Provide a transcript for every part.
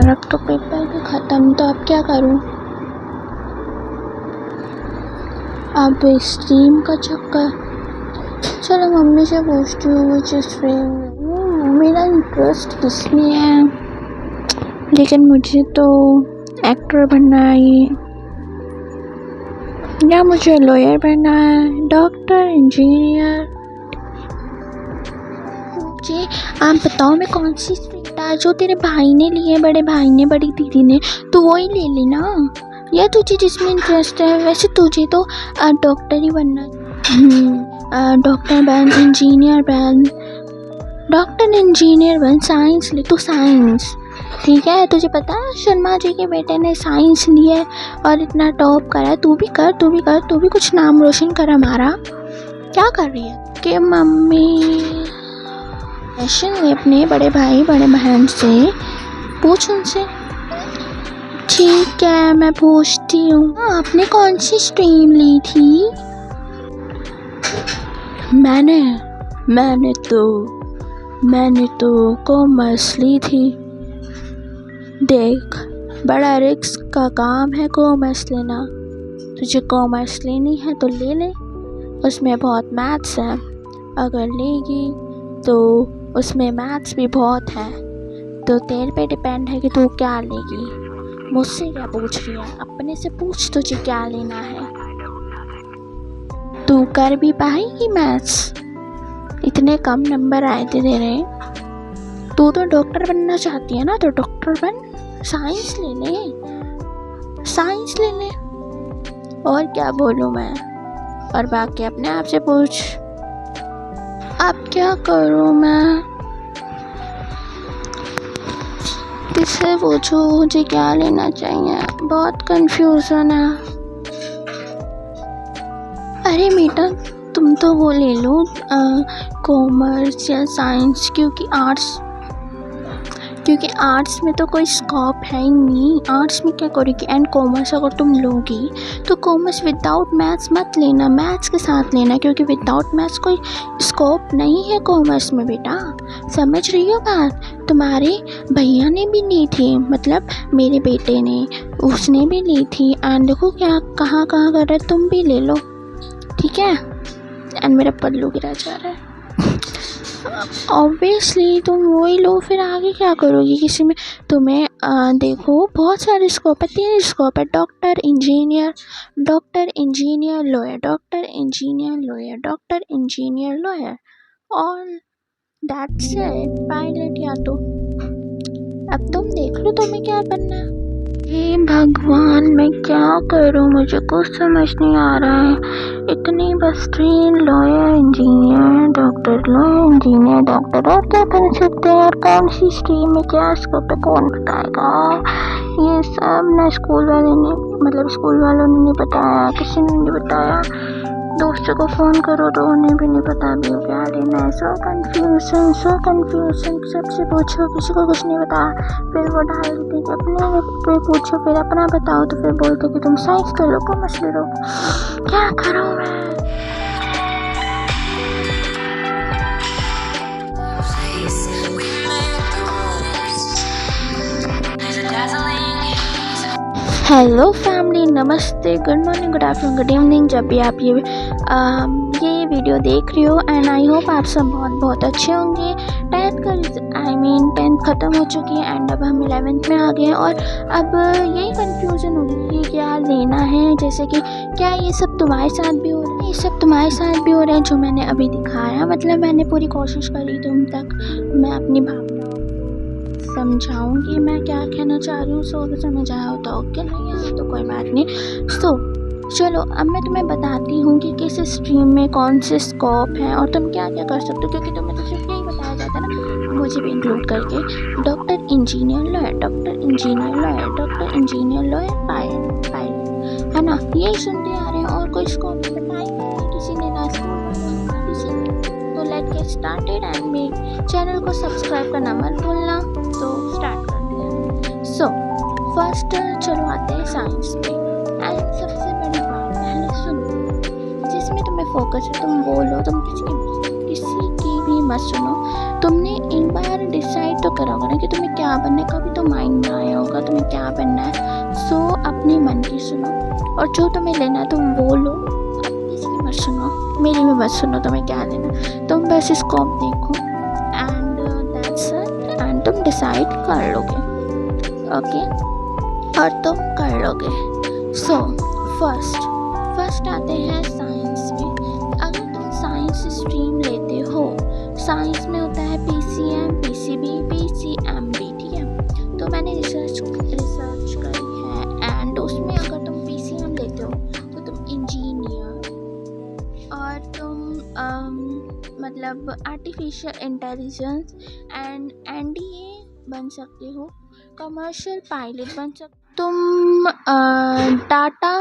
यार, अब तो पेपर भी ख़त्म, तो अब क्या करूँ। अब स्ट्रीम का चक्कर। चलो मम्मी से पूछती हूँ मुझे स्ट्रीम, मेरा इंटरेस्ट किसमें है, लेकिन मुझे तो एक्टर बनना है या मुझे लॉयर बनना है, डॉक्टर, इंजीनियर। मुझे आप बताओ मैं कौन सी स्ट्रीम डाल, जो तेरे भाई ने ली है, बड़े भाई ने, बड़ी दीदी ने, तो वही ले लेना, या तुझे जिसमें इंटरेस्ट है। वैसे तुझे तो डॉक्टर ही बनना है। डॉक्टर बन, इंजीनियर बन, डॉक्टर इंजीनियर बन, साइंस ले, तू साइंस, ठीक है। तुझे पता है शर्मा जी के बेटे ने साइंस लिया है और इतना टॉप करा है। तू भी कर, तू भी कर, तू भी कुछ नाम रोशन कर हमारा। क्या कर रही है कि मम्मी क्वेश्चन ले अपने बड़े भाई बड़े बहन से, पूछ उनसे। ठीक है मैं पूछती हूँ। आपने कौन सी स्ट्रीम ली थी? मैंने तो कॉमर्स ली थी। देख, बड़ा रिस्क का काम है कॉमर्स लेना। तुझे कॉमर्स लेनी है तो ले ले, उसमें बहुत मैथ्स है। अगर लेगी तो उसमें मैथ्स भी बहुत है, तो तेरे पे डिपेंड है कि तू क्या लेगी। मुझसे क्या पूछ रही है, अपने से पूछ तुझे क्या लेना है। तू कर भी पाएगी मैथ्स? इतने कम नंबर आए थे तेरे। तू तो डॉक्टर बनना चाहती है ना, तो डॉक्टर बन, साइंस ले ले, साइंस ले ले। और क्या बोलूँ मैं, और बाकी अपने आप से पूछ। अब क्या करूँ मैं, किससे पूछूँ, मुझे क्या लेना चाहिए, बहुत कंफ्यूजन है। अरे बेटा तुम तो वो ले लो कॉमर्स या साइंस, क्योंकि आर्ट्स में तो कोई स्कोप है ही नहीं। आर्ट्स में क्या करोगी, एंड कॉमर्स अगर तुम लोगी तो कॉमर्स विदाउट मैथ्स मत लेना, मैथ्स के साथ लेना, क्योंकि विदाउट मैथ्स कोई स्कोप नहीं है कॉमर्स में बेटा। समझ रही हो बात? तुम्हारे भैया ने भी ली थी, मतलब मेरे बेटे ने, उसने भी ली थी, एंड देखो क्या कहाँ कर रहा है, तुम भी ले लो, ठीक है। एंड मेरा पल्लू गिरा जा रहा है। ऑब्वियसली तुम वही लो, फिर आगे क्या करोगी किसी में। तुम्हें देखो बहुत सारे स्कोप है, 3 स्कोप है, doctor engineer, lawyer, doctor engineer lawyer, doctor engineer lawyer, और दैट्स इट, पायलट या तो। अब तुम देख लो तुम्हें क्या बनना है। हे भगवान मैं क्या करूं, मुझे कुछ समझ नहीं आ रहा है। इतनी बस 3 lawyer engineer doctor, lawyer engineer doctor, और क्या बन सकते हैं यार, कौन सी स्ट्रीम में क्या स्कोप है, कौन बताएगा। ये सब ना स्कूल वालों ने नहीं बताया, किसी ने नहीं बताया। दोस्तों को फ़ोन करो तो उन्हें भी नहीं पता भी क्या लेना है। सो कन्फ्यूजन, सबसे पूछो, किसी को कुछ नहीं पता। फिर वो डाल देते कि अपने पे पूछो, फिर अपना बताओ तो फिर बोलते कि तुम साइंस ले लो, कॉमर्स ले लो। क्या करूँ मैं। हेलो फैमिली, नमस्ते, good morning, good afternoon, good evening, जब भी आप ये वीडियो देख रहे हो। एंड आई होप आप सब बहुत अच्छे होंगे। 10th ख़त्म हो चुकी है एंड अब हम 11th में आ गए हैं, और अब यही कन्फ्यूज़न होगी कि क्या लेना है। जैसे कि क्या ये सब तुम्हारे साथ भी हो रहा है, ये सब तुम्हारे साथ भी हो रहा है जो मैंने अभी दिखाया। मतलब मैंने पूरी कोशिश करी तुम तक मैं अपनी भावनाओं समझाऊंगी, मैं क्या कहना चाह रही हूँ। सो अगर समझ आया हो तो ओके, नहीं आया तो कोई बात नहीं। सो चलो अब मैं तुम्हें बताती हूँ कि किस स्ट्रीम में कौन से स्कोप हैं और तुम क्या क्या कर सकते हो, क्योंकि तुम्हें तो सिर्फ यही बताया जाता है ना, मुझे भी इंक्लूड करके। Doctor engineer lawyer, doctor engineer lawyer, doctor engineer lawyer, pilot, है ना, यही सुनते आ रहे हैं। और कोई स्कोप बताया किसी ने ना, स्कूल ना किसी ने। तो लेट्स गेट स्टार्टेड एंड मेरे चैनल को सब्सक्राइब करना मत भूलना। तो स्टार्ट करते हैं। सो फर्स्ट चलो आते हैं साइंस पे। एंड सबसे बड़ी बात पहले सुनो, जिसमें तुम्हें फोकस है तुम बोलो, तुम किसी की भी मत सुनो। तुमने एक बार डिसाइड तो करा होगा ना कि तुम्हें क्या बनना है, कभी तो माइंड में आया होगा तुम्हें क्या बनना है। सो अपने मन की सुनो और जो तुम्हें लेना है तुम वो लो, अब किसी की मत सुनो, मेरी भी मत सुनो तुम्हें क्या लेना। तुम बस स्कोप देखो एंड दैट्स इट, एंड तुम डिसाइड कर लोगे, ओके, और तुम कर लोगे। सो फर्स्ट आते हैं साइंस में। अगर तुम साइंस स्ट्रीम लेते हो, साइंस में होता है PCM, PCB, PCMB, ठीक है। तो मैंने रिसर्च करी है एंड उसमें अगर तुम PCM लेते हो तो तुम इंजीनियर और तुम मतलब आर्टिफिशियल इंटेलिजेंस एंड NDA बन सकते हो, कमर्शियल पायलट बन सकते। तुम डाटा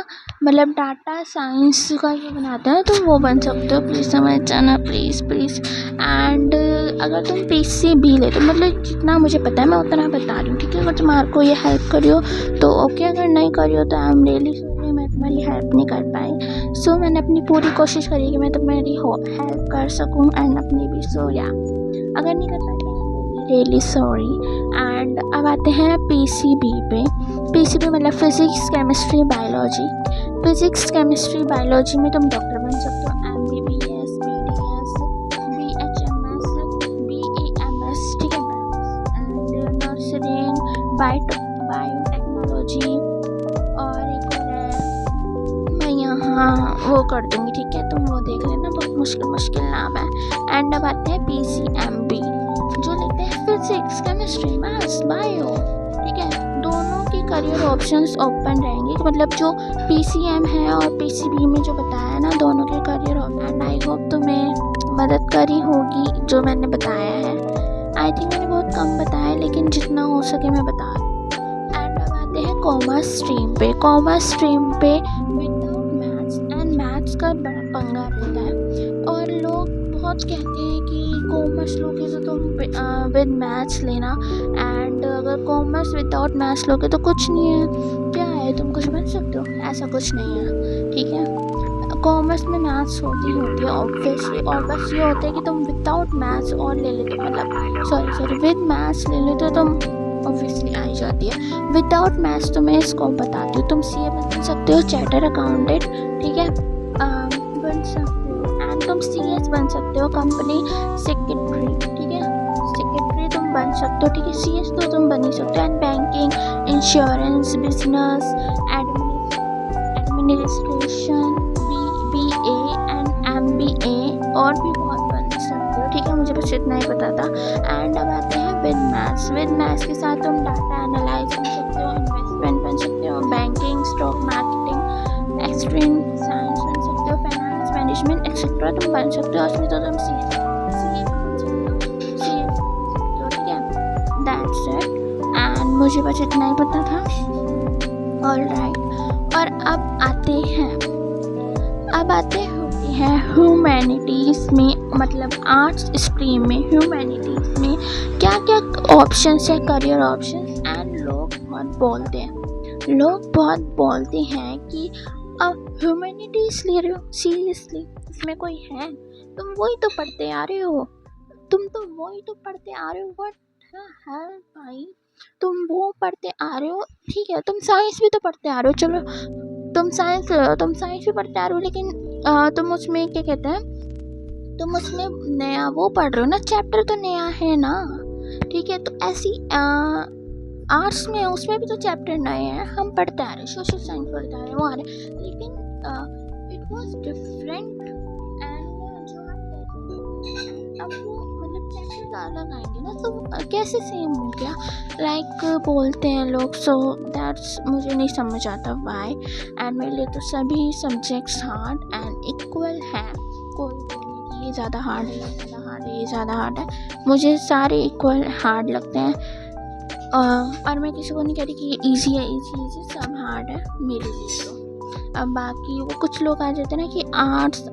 मतलब डाटा साइंस का जो बनाते हैं तुम वो बन सकते हो, प्लीज़ समझ जाना, प्लीज़। एंड अगर तुम PCB ले तो मतलब जितना मुझे पता है मैं उतना बता रही हूँ, ठीक है। अगर तुम्हारे को ये हेल्प करी हो तो ओके, अगर नहीं करी हो तो आई एम रियली सॉरी, मैं तुम्हारी हेल्प नहीं कर पाई। सो मैंने अपनी पूरी कोशिश करी कि मैं तुम्हारी हेल्प कर सकूँ एंड अपनी भी। सो या अगर नहीं कर पाई रियली सॉरी। एंड अब आते हैं PCB पे। PCB मतलब physics chemistry biology. Physics chemistry biology में तुम डॉक्टर बन सकते हो, MBBS, BDS, BHMS, BAMS, ठीक है। एंड नर्सिंग, बायोटेक्नोलॉजी और एक और है, मैं यहाँ वो कर दूँगी, ठीक है, तुम वो देख लेना, बहुत मुश्किल नाम है। एंड अब आते हैं PCMB जो लेते हैं फिजिक्स केमिस्ट्री मैथ्स बायो, ठीक है। दोनों के करियर ऑप्शंस ओपन रहेंगे, मतलब जो PCM है और PCB में जो बताया है ना, दोनों के करियर ओपन। आई होप तुम्हें मदद करी होगी जो मैंने बताया है। आई थिंक मैंने बहुत कम बताया लेकिन जितना हो सके मैं बता रही हूँ। एंड अब आते हैं कॉमर्स स्ट्रीम पे। कॉमर्स स्ट्रीम पे विदाउट मैथ्स एंड मैथ्स का बड़ा पंगा रहता है और लोग बहुत कहते हैं कि कॉमर्स लोगे तो तुम विद मैथ्स लेना, एंड अगर कॉमर्स विदाउट मैथ्स लोगे तो कुछ नहीं है। क्या है, तुम कुछ बन सकते हो, ऐसा कुछ नहीं है, ठीक है। कॉमर्स में मैथ्स होती है ऑब्वियसली, और बस ये होता है कि तुम विदाउट मैथ्स और ले लेते हो, मतलब सॉरी विद मैथ्स ले लेते हो तुम, ऑब्वियसली आई जाती है। विदाउट मैथ्स तो मैं इसको बताती हूँ, तुम CA बन सकते हो, चार्टर अकाउंटेंट, ठीक है, बन सकते हो। एंड तुम CS बन सकते हो, कंपनी सेक्रेटरी, ठीक है, सेक्रेटरी तुम बन सकते हो, ठीक है। CS तो तुम बन ही सकते हो। And banking, insurance, business, administration, BA and MBA और भी बहुत बन सकते हो, ठीक है। मुझे बस इतना ही पता था। एंड अब आते हैं विद मैथ्स के साथ तुम डाटा एनालाइज बन सकते हो, इन्वेस्टमेंट बन सकते हो, banking, stock marketing, extreme science बन सकते हो, फाइनेंस मैनेजमेंट एक्सेट्रा तुम बन सकते हो। उसमें तो तुम CA बन सकते हो, ठीक है। दैट्स इट, एंड मुझे बस इतना ही पता था। ऑलराइट, और अब आते हैं ह्यूमैनिटीज़ में, मतलब आर्ट्स स्ट्रीम में ह्यूमैनिटीज़ में क्या क्या ऑप्शंस है, करियर ऑप्शंस। एंड लोग बहुत बोलते हैं कि अब ह्यूमैनिटीज़ ले रहे हो, सीरियसली इसमें कोई है, तुम वही तो पढ़ते आ रहे हो, व्हाट है भाई, तुम वो पढ़ते आ रहे हो, ठीक है। तुम साइंस भी तो पढ़ते आ रहे हो, चलो तुम साइंस भी पढ़ते आ रहे हो, लेकिन तुम उसमें क्या कहते हैं, तुम उसमें नया वो पढ़ रहे हो ना, चैप्टर तो नया है ना, ठीक है। तो ऐसी आर्ट्स में उसमें भी तो चैप्टर नए हैं, हम पढ़ते आ रहे, सोशल साइंस पढ़ते आ रहे वो आ रहे, लेकिन इट वाज डिफरेंट। एंड जो अब वो मतलब चैप्टर अलग आएंगे ना, तो कैसे सेम हो गया, लाइक बोलते हैं लोग। सो दैट्स मुझे नहीं समझ आता वाई। एंड मेरे लिए तो सभी सब्जेक्ट्स हार्ड एंड इक्वल हैं, कोई ये ज़्यादा हार्ड है, ये ज़्यादा हार्ड है, मुझे सारे इक्वल हार्ड लगते हैं। और मैं किसी को नहीं कह रही कि ये ईजी है, सब हार्ड है मेरे लिए। तो अब बाकी वो कुछ लोग आ जाते हैं ना कि आर्ट्स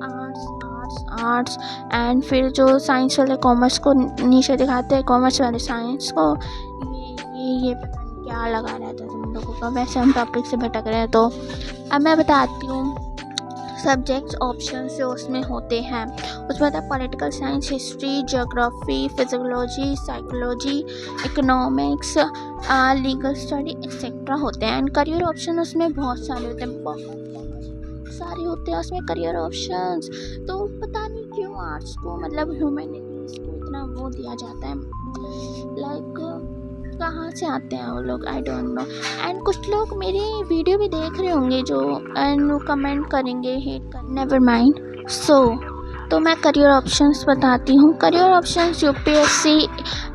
एंड फिर जो साइंस वाले कॉमर्स को नीचे दिखाते हैं, कॉमर्स वाले साइंस को, ये पता नहीं क्या लगा रहता है तुम लोगों का। वैसे हम टॉपिक से भटक रहे हैं, तो अब मैं बताती हूँ सब्जेक्ट्स ऑप्शंस जो उसमें होते हैं उसमें होता है political science, history, geography, physiology, psychology, economics, legal study etcetera होते हैं। एंड करियर ऑप्शन उसमें बहुत सारे होते हैं, बहुत सारे होते हैं उसमें करियर ऑप्शंस। तो पता नहीं क्यों आर्ट्स को मतलब ह्यूमैनिटीज़ को इतना वो दिया जाता है, लाइक कहाँ से आते हैं वो लोग, आई डोंट नो। एंड कुछ लोग मेरी वीडियो भी देख रहे होंगे जो एंड वो कमेंट करेंगे, हेट कर, नेवर माइंड। तो मैं करियर ऑप्शंस बताती हूँ। Career options UPSC,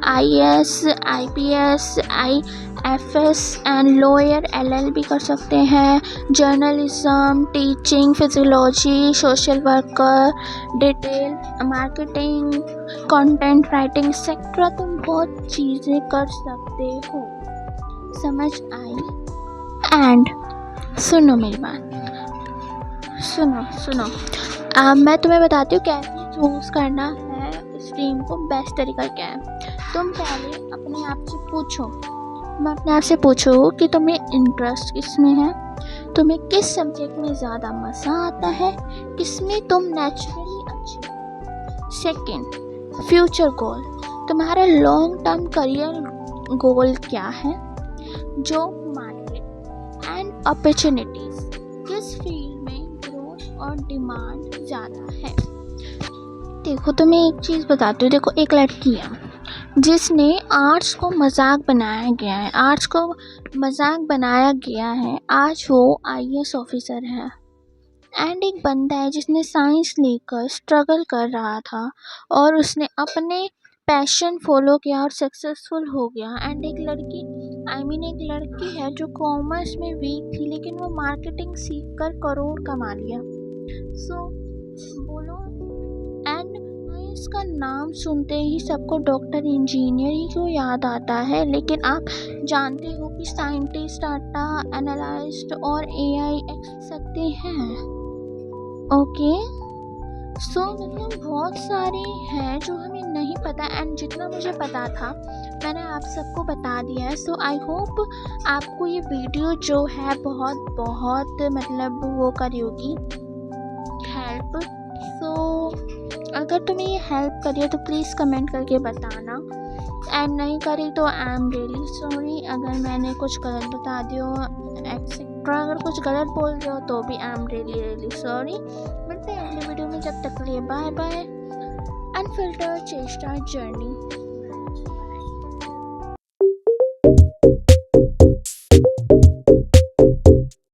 IAS, IPS, IFS and lawyer, LLB कर सकते हैं, journalism, teaching, physiology, social worker, detail marketing, content writing etcetera. तुम बहुत चीज़ें कर सकते हो, समझ आई। एंड सुनो मेरी बात, सुनो मैं तुम्हें बताती हूँ कैसे चूज़ करना है स्ट्रीम को, बेस्ट तरीका क्या है। तुम पहले अपने आप से पूछो, कि तुम्हें इंटरेस्ट किस में है, तुम्हें किस सब्जेक्ट में ज़्यादा मज़ा आता है, किसमें तुम नेचुरली अच्छे हो। सेकंड, फ्यूचर गोल, तुम्हारा लॉन्ग टर्म करियर गोल क्या है। जॉब मार्केट एंड अपॉर्चुनिटीज़, किस फील्ड में ग्रोथ और डिमांड ज़्यादा है। देखो तुम्हें एक चीज़ बताती हूँ, देखो एक लड़की है जिसने आर्ट्स को मजाक बनाया गया है, आज वो आईएएस ऑफिसर है। एंड एक बंदा है जिसने साइंस लेकर स्ट्रगल कर रहा था और उसने अपने पैशन फॉलो किया और सक्सेसफुल हो गया। एंड एक लड़की है जो कॉमर्स में वीक थी लेकिन वो मार्केटिंग सीख कर करोड़ कमा लिया। सो बोलो, एंड इसका नाम सुनते ही सबको डॉक्टर, इंजीनियर ही क्यों याद आता है, लेकिन आप जानते हो कि साइंटिस्ट, डाटा एनालिस्ट और एआई सकते हैं। ओके, सो मतलब बहुत सारे हैं जो हमें नहीं पता, एंड जितना मुझे पता था मैंने आप सबको बता दिया है। सो आई होप आपको ये वीडियो जो है बहुत मतलब वो करी होगी हेल्प। सो अगर तुम्हें ये हेल्प करी है तो प्लीज़ कमेंट करके बताना, एंड नहीं करी तो आई एम रियली सॉरी। अगर मैंने कुछ गलत बता दियो एक्सेट्रा, अगर कुछ गलत बोल दियो तो भी आई एम रियली सॉरी। मिलते हैं अगले वीडियो में, जब तक के लिए बाय बाय। अनफिल्टर्ड चेष्टा जर्नी।